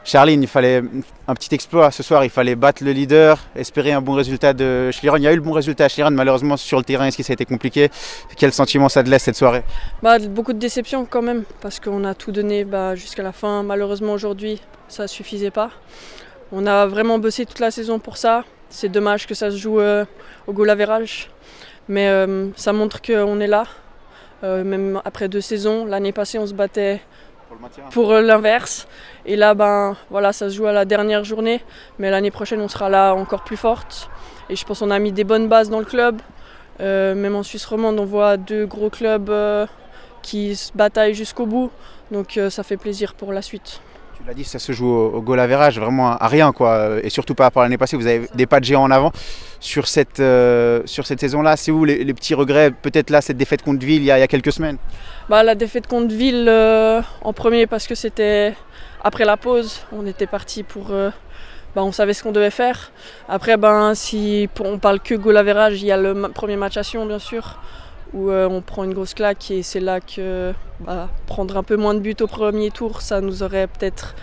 Charline, il fallait un petit exploit ce soir, il fallait battre le leader, espérer un bon résultat de Schlieren. Il y a eu le bon résultat à Schlieren, malheureusement sur le terrain, est-ce que ça a été compliqué? Quel sentiment ça te laisse cette soirée? Beaucoup de déception quand même, parce qu'on a tout donné jusqu'à la fin. Malheureusement aujourd'hui, ça ne suffisait pas. On a vraiment bossé toute la saison pour ça. C'est dommage que ça se joue au goal average, mais ça montre qu'on est là. Même après 2 saisons, l'année passée on se battait pour l'inverse. Et là, voilà, ça se joue à la dernière journée. Mais l'année prochaine, on sera là encore plus forte. Et je pense qu'on a mis des bonnes bases dans le club. Même en Suisse romande, on voit 2 gros clubs qui se bataillent jusqu'au bout. Donc ça fait plaisir pour la suite. Tu l'as dit, ça se joue au goal average, vraiment à rien, quoi. Et surtout par rapport à l'année passée, vous avez des pas de géant en avant. Sur cette saison-là, c'est où les petits regrets? Peut-être là, cette défaite contre Ville il y a quelques semaines. La défaite contre Ville en premier parce que c'était après la pause. On était parti pour... on savait ce qu'on devait faire. Après, si on parle que goal average, il y a le premier match à Sion, bien sûr, où on prend une grosse claque et c'est là que prendre un peu moins de buts au premier tour, ça nous aurait peut-être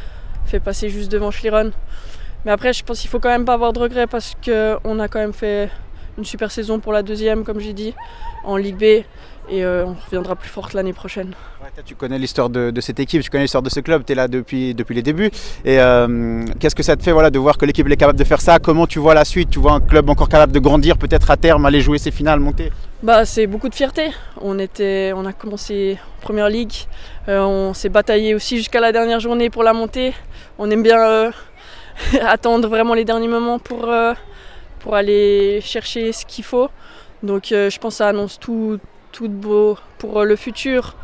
fait passer juste devant Schlieren. Mais après, je pense qu'il ne faut quand même pas avoir de regrets parce qu'on a quand même fait une super saison pour la deuxième, comme j'ai dit, en Ligue B. Et on reviendra plus forte l'année prochaine. Ouais, tu connais l'histoire de cette équipe, tu connais l'histoire de ce club, tu es là depuis les débuts. Et qu'est-ce que ça te fait de voir que l'équipe est capable de faire ça? Comment tu vois la suite? Tu vois un club encore capable de grandir, peut-être à terme, aller jouer ses finales, monter? C'est beaucoup de fierté. On a commencé en Première Ligue, on s'est bataillé aussi jusqu'à la dernière journée pour la montée. On aime bien attendre vraiment les derniers moments pour aller chercher ce qu'il faut. Donc je pense que ça annonce tout de beau pour le futur.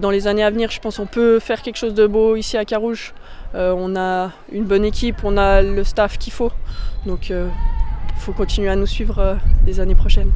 Dans les années à venir, je pense qu'on peut faire quelque chose de beau ici à Carouge. On a une bonne équipe, on a le staff qu'il faut. Donc il faut continuer à nous suivre les années prochaines.